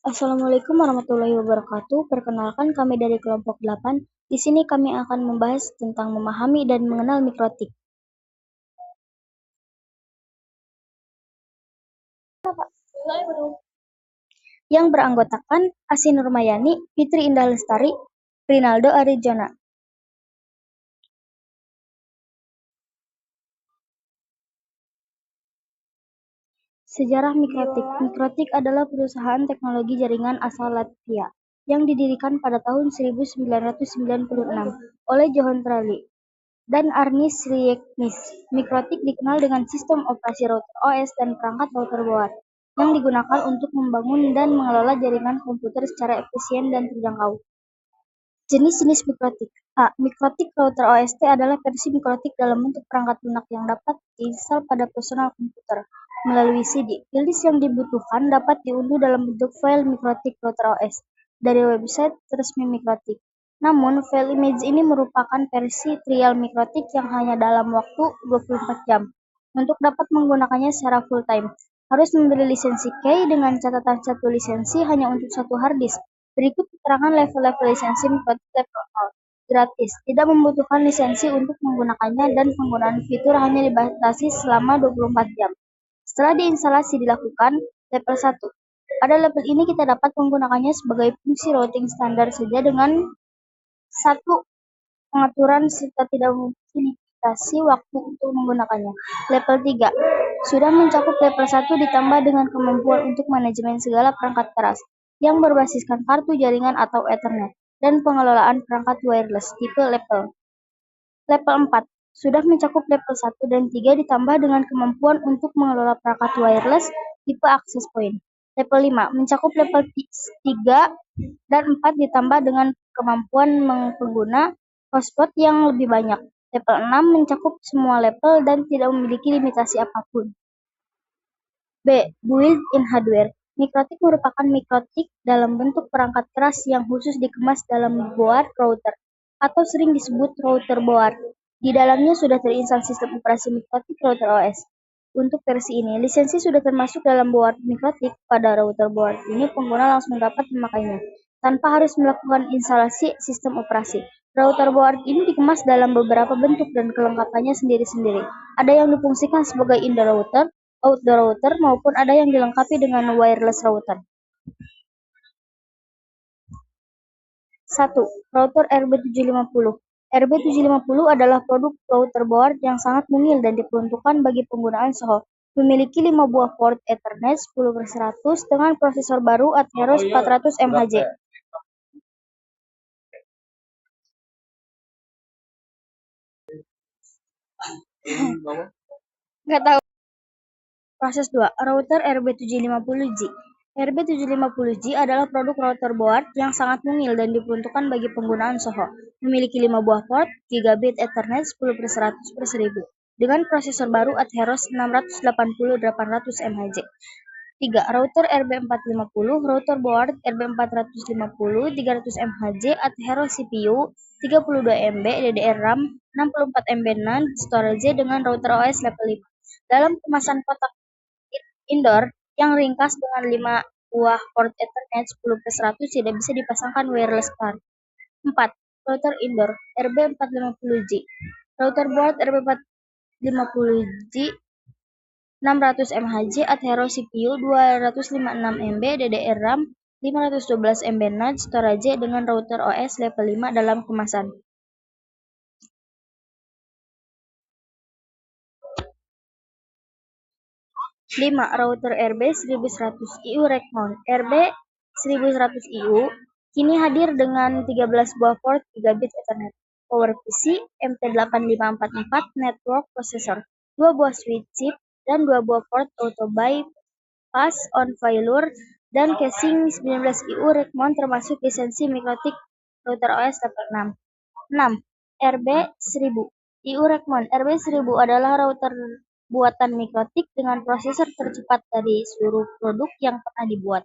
Assalamualaikum warahmatullahi wabarakatuh. Perkenalkan kami dari kelompok 8. Di sini kami akan membahas tentang memahami dan mengenal mikrotik. Yang beranggotakan Asi Nurmayani, Fitri Indah Lestari, Rinaldo Arijona. Sejarah mikrotik. Mikrotik adalah perusahaan teknologi jaringan asal Latvia yang didirikan pada tahun 1996 oleh Johan Trali dan Arnis Rieknis. Mikrotik dikenal dengan sistem operasi router OS dan perangkat router board yang digunakan untuk membangun dan mengelola jaringan komputer secara efisien dan terjangkau. Jenis-jenis mikrotik. A. Mikrotik router OST adalah versi mikrotik dalam bentuk perangkat lunak yang dapat diinstal pada personal komputer melalui CD. Rilis yang dibutuhkan dapat diunduh dalam bentuk file mikrotik router OS dari website resmi mikrotik. Namun, file image ini merupakan versi trial mikrotik yang hanya dalam waktu 24 jam. Untuk dapat menggunakannya secara full time, harus membeli lisensi key dengan catatan satu lisensi hanya untuk satu hard disk. Berikut keterangan level-level lisensi mikrotik level 0. Gratis, tidak membutuhkan lisensi untuk menggunakannya dan penggunaan fitur hanya dibatasi selama 24 jam. Setelah diinstalasi dilakukan level 1. Pada level ini kita dapat menggunakannya sebagai fungsi routing standar saja dengan satu pengaturan serta tidak memiliki limitasi waktu untuk menggunakannya. Level 3. Sudah mencakup level 1 ditambah dengan kemampuan untuk manajemen segala perangkat keras yang berbasiskan kartu jaringan atau Ethernet dan pengelolaan perangkat wireless tipe level. Level 4. Sudah mencakup level 1 dan 3 ditambah dengan kemampuan untuk mengelola perangkat wireless tipe access point. Level 5 mencakup level 3 dan 4 ditambah dengan kemampuan pengguna hotspot yang lebih banyak. Level 6 mencakup semua level dan tidak memiliki limitasi apapun. B. Built-in hardware. Mikrotik merupakan mikrotik dalam bentuk perangkat keras yang khusus dikemas dalam board router atau sering disebut router board. Di dalamnya sudah terinstal sistem operasi mikrotik router OS. Untuk versi ini, lisensi sudah termasuk dalam board mikrotik. Pada router board ini, pengguna langsung dapat memakainya tanpa harus melakukan instalasi sistem operasi. Router board ini dikemas dalam beberapa bentuk dan kelengkapannya sendiri-sendiri. Ada yang difungsikan sebagai indoor router, outdoor router, maupun ada yang dilengkapi dengan wireless router. 1. Router RB750. RB750 adalah produk router board yang sangat mungil dan diperuntukkan bagi penggunaan SOHO. Memiliki 5 buah port Ethernet 10/100 dengan prosesor baru Atheros 400 MHz. Nggak tahu. Proses 2. Router RB750G. RB750G adalah produk router board yang sangat mungil dan diperuntukkan bagi penggunaan SOHO. Memiliki 5 buah port, gigabit Ethernet 10/100/1000 dengan prosesor baru Atheros 680/800 MHz. 3. Router RB450. Router board RB450 300 MHz Atheros CPU 32 MB DDR-RAM 64 MB NAND storage dengan router OS level 5 dalam kemasan kotak indoor yang ringkas dengan 5 buah port Ethernet 10/100 tidak bisa dipasangkan wireless card. 4. Router indoor RB450G. Router board RB450G 600 MHz Atheros CPU 256 MB DDR-RAM 512 MB NAND storage dengan router OS level 5 dalam kemasan. 5. Router RB1100IU Rack Mount. RB1100IU kini hadir dengan 13 buah port gigabit Ethernet, PowerPC, MT8544 network processor, 2 buah switch chip, dan 2 buah port auto bypass on failure dan casing 19IU Rack Mount termasuk lisensi mikrotik router OS level 6. 6. RB1000IU Rack Mount. RB1000 adalah router buatan mikrotik dengan prosesor tercepat dari seluruh produk yang pernah dibuat.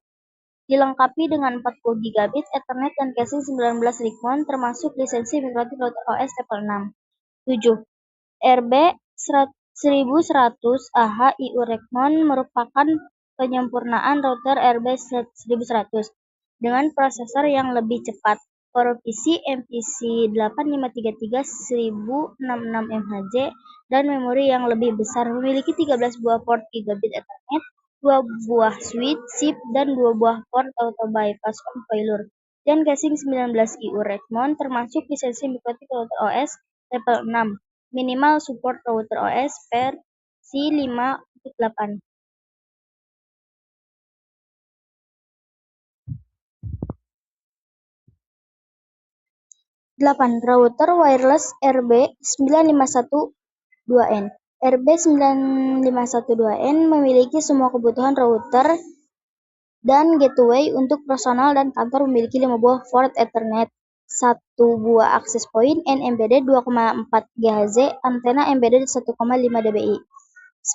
Dilengkapi dengan 4 buah gigabit Ethernet dan casing 19 Rack Mount termasuk lisensi mikrotik router OS level 6. 7. RB1100AH IU Rack Mount merupakan penyempurnaan router RB1100 dengan prosesor yang lebih cepat. PowerPC MPC 8533 1066 MHz dan memori yang lebih besar, memiliki 13 buah port gigabit Ethernet, 2 buah switch SIP, dan 2 buah port auto bypass on failure, dan casing 19 IU Redmond, termasuk lisensi Mikrotik Router OS level 6, minimal support Router OS versi 5.8. 8. Router wireless RB9512N. RB9512N memiliki semua kebutuhan router dan gateway untuk personal dan kantor, memiliki 5 buah port Ethernet, 1 buah access point, and embedded 2,4 GHz, antena embedded 1,5 dBi.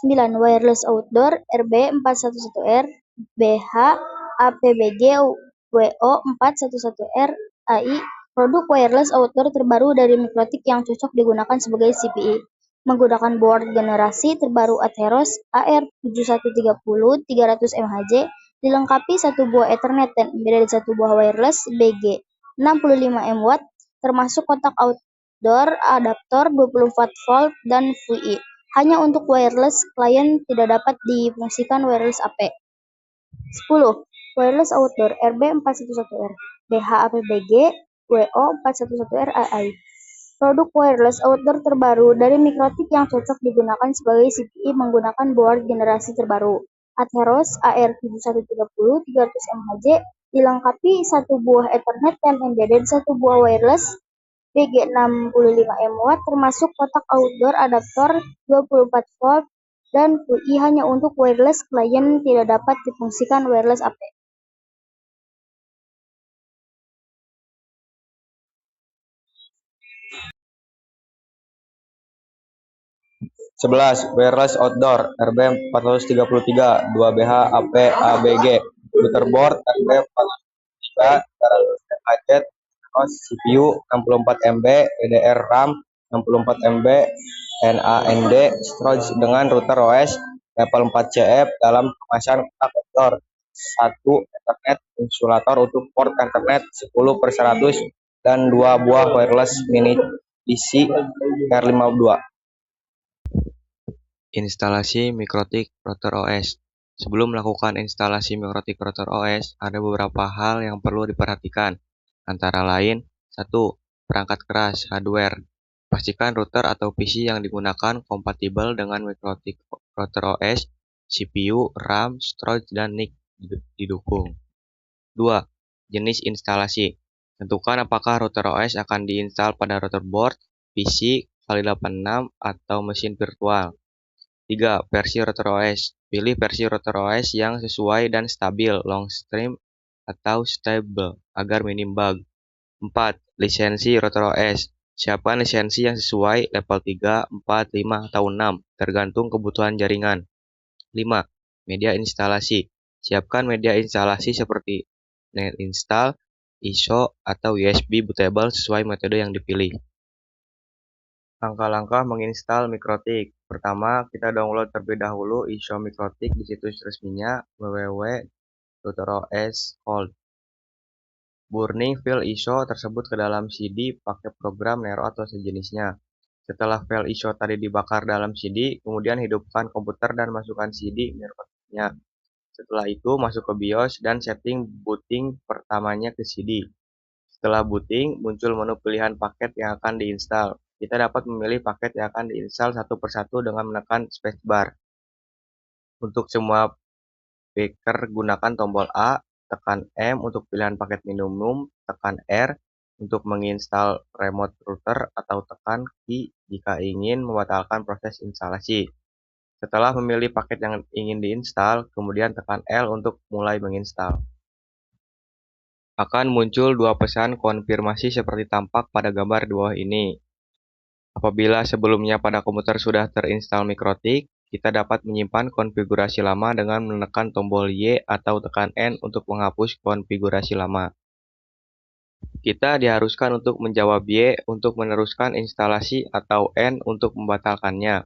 9. Wireless outdoor RB411R BH APBG WO411R AI, produk wireless outdoor terbaru dari Mikrotik yang cocok digunakan sebagai CPE, menggunakan board generasi terbaru Atheros AR7130 300 MHz, dilengkapi 1 buah Ethernet dan embedded 1 buah wireless BG 65 mW, termasuk kotak outdoor adaptor 24 volt dan VI. Hanya untuk wireless client, tidak dapat difungsikan wireless AP. 10. Wireless outdoor RB411R BH APBG WO411R AI, produk wireless outdoor terbaru dari Mikrotik yang cocok digunakan sebagai CPE, menggunakan board generasi terbaru Atheros AR7130 300 MHz, dilengkapi 1 buah Ethernet dan embedded 1 buah wireless BG 65 mW, termasuk kotak outdoor adaptor 24 volt dan VI. Hanya untuk wireless client, tidak dapat difungsikan wireless AP. 11. Wireless outdoor RB433 2BH AP ABG, Butterboard RB433 300 MHz, CPU 64 MB, DDR RAM 64 MB, NAND storage dengan router OS level 4 CF dalam kemasan kotak outdoor, 1 Ethernet insulator untuk port Ethernet 10/100 dan 2 buah wireless mini DC R52. Instalasi Mikrotik Router OS. Sebelum melakukan instalasi Mikrotik Router OS, ada beberapa hal yang perlu diperhatikan. Antara lain, 1. Perangkat keras (hardware). Pastikan router atau PC yang digunakan kompatibel dengan Mikrotik Router OS, CPU, RAM, storage, dan NIC didukung. 2. Jenis instalasi. Tentukan apakah router OS akan diinstal pada router board, PC, Kali86, atau mesin virtual. 3. Versi router OS. Pilih versi router OS yang sesuai dan stabil, long stream atau stable, agar minim bug. 4. Lisensi router OS. Siapkan lisensi yang sesuai level 3, 4, 5, atau 6, tergantung kebutuhan jaringan. 5. Media instalasi. Siapkan media instalasi seperti net install, ISO, atau USB bootable sesuai metode yang dipilih. Langkah-langkah menginstal Mikrotik. Pertama, kita download terlebih dahulu ISO Mikrotik di situs resminya www.routeros.cold. Burning file ISO tersebut ke dalam CD pakai program Nero atau sejenisnya. Setelah file ISO tadi dibakar dalam CD, kemudian hidupkan komputer dan masukkan CD Mikrotiknya. Setelah itu, masuk ke BIOS dan setting booting pertamanya ke CD. Setelah booting, muncul menu pilihan paket yang akan diinstal. Kita dapat memilih paket yang akan diinstal satu persatu dengan menekan spacebar. Untuk semua packer, gunakan tombol A, tekan M untuk pilihan paket minimum, tekan R untuk menginstal remote router, atau tekan Q jika ingin membatalkan proses instalasi. Setelah memilih paket yang ingin diinstal, kemudian tekan L untuk mulai menginstal. Akan muncul dua pesan konfirmasi seperti tampak pada gambar di bawah ini. Apabila sebelumnya pada komputer sudah terinstall Mikrotik, kita dapat menyimpan konfigurasi lama dengan menekan tombol Y atau tekan N untuk menghapus konfigurasi lama. Kita diharuskan untuk menjawab Y untuk meneruskan instalasi atau N untuk membatalkannya.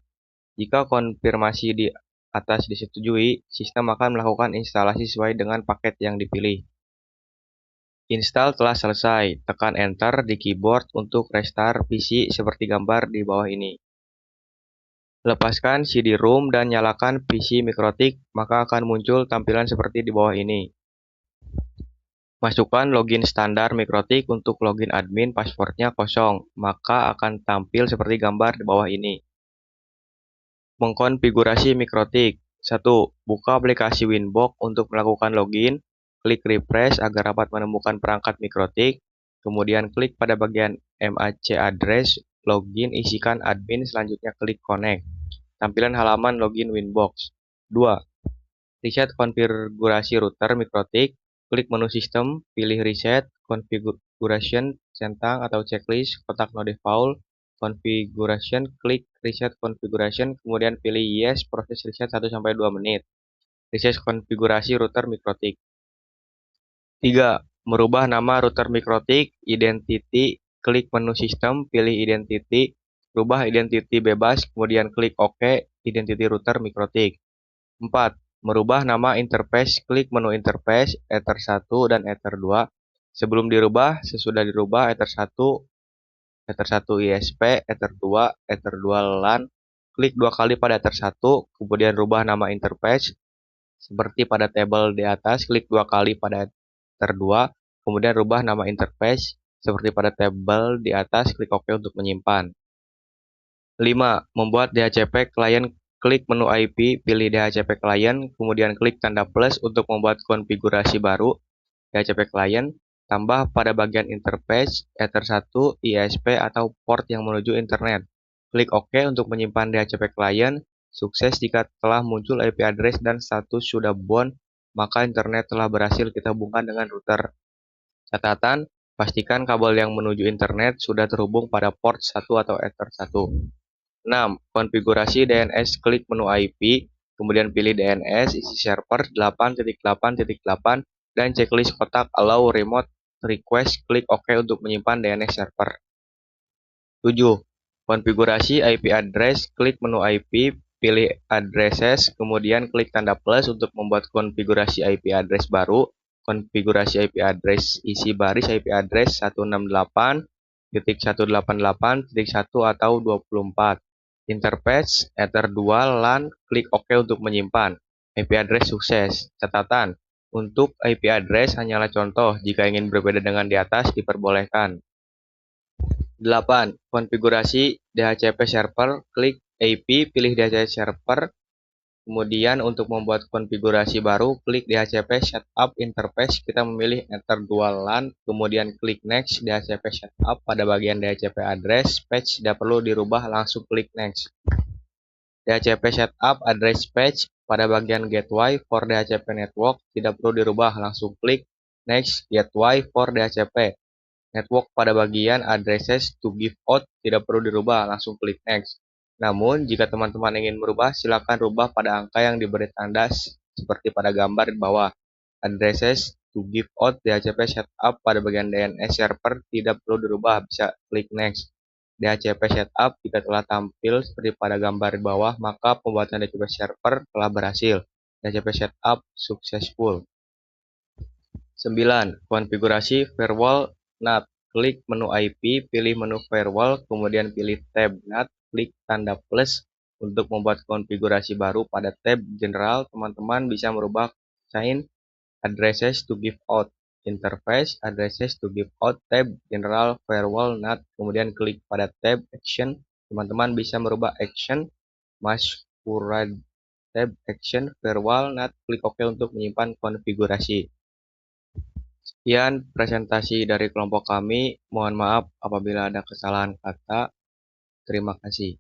Jika konfirmasi atas disetujui, sistem akan melakukan instalasi sesuai dengan paket yang dipilih. Install telah selesai, tekan Enter di keyboard untuk restart PC seperti gambar di bawah ini. Lepaskan CD-ROM dan nyalakan PC Mikrotik, maka akan muncul tampilan seperti di bawah ini. Masukkan login standar Mikrotik untuk login admin, passwordnya kosong, maka akan tampil seperti gambar di bawah ini. Mengkonfigurasi Mikrotik. 1. Buka aplikasi Winbox untuk melakukan login. Klik refresh agar dapat menemukan perangkat Mikrotik. Kemudian klik pada bagian MAC address, login, isikan admin, selanjutnya klik connect. Tampilan halaman login Winbox. 2. Reset konfigurasi router Mikrotik. Klik menu sistem, pilih reset, configuration, centang atau checklist, kotak no default, configuration, klik reset configuration, kemudian pilih yes, proses reset 1-2 menit. Reset konfigurasi router Mikrotik. 3. Merubah nama router Mikrotik, identity, klik menu sistem, pilih identity, rubah identity bebas, kemudian klik OK, identity router Mikrotik. 4. Merubah nama interface, klik menu interface, Ether 1 dan Ether 2. Sebelum dirubah, sesudah dirubah, Ether 1 ISP, Ether 2 LAN, klik 2 kali pada Ether 1, kemudian rubah nama interface, seperti pada tabel di atas, klik 2 kali pada Ether 2, kemudian rubah nama interface, seperti pada tabel di atas, klik OK untuk menyimpan. 5. Membuat DHCP client, klik menu IP, pilih DHCP client, kemudian klik tanda plus untuk membuat konfigurasi baru DHCP client, tambah pada bagian interface, Ether 1, ISP, atau port yang menuju internet. Klik OK untuk menyimpan DHCP client. Sukses jika telah muncul IP address dan status sudah bound, maka internet telah berhasil kita hubungkan dengan router. Catatan, pastikan kabel yang menuju internet sudah terhubung pada port 1 atau Ether 1. 6. Konfigurasi DNS, klik menu IP, kemudian pilih DNS, isi server 8.8.8, dan checklist kotak Allow Remote Request, klik OK untuk menyimpan DNS server. 7. Konfigurasi IP address, klik menu IP, pilih addresses, kemudian klik tanda plus untuk membuat konfigurasi IP address baru. Konfigurasi IP address, isi baris IP address 168.188.1 atau 24. Interface, Ether 2 LAN, klik OK untuk menyimpan. IP address sukses. Catatan, untuk IP address hanyalah contoh, jika ingin berbeda dengan di atas diperbolehkan. 8. Konfigurasi DHCP server, klik IP, pilih DHCP server, kemudian untuk membuat konfigurasi baru, klik DHCP setup interface, kita memilih Ether 2 LAN, kemudian klik next, DHCP setup pada bagian DHCP address, patch tidak perlu dirubah, langsung klik next. DHCP setup address patch pada bagian gateway for DHCP network, tidak perlu dirubah, langsung klik next, gateway for DHCP. Network pada bagian addresses to give out tidak perlu dirubah, langsung klik next. Namun, jika teman-teman ingin merubah, silakan rubah pada angka yang diberi tanda seperti pada gambar di bawah. Addresses to give out DHCP setup pada bagian DNS server tidak perlu dirubah, bisa klik next. DHCP setup jika telah tampil seperti pada gambar di bawah, maka pembuatan DHCP server telah berhasil. DHCP setup successful. 9. Konfigurasi firewall NAT, klik menu IP, pilih menu firewall, kemudian pilih tab NAT, klik tanda plus untuk membuat konfigurasi baru pada tab general. Teman-teman bisa merubah sign addresses to give out, interface addresses to give out, tab general firewall NAT, kemudian klik pada tab action. Teman-teman bisa merubah action masquerade tab action firewall NAT, klik OK untuk menyimpan konfigurasi. Sekian presentasi dari kelompok kami. Mohon maaf apabila ada kesalahan kata. Terima kasih.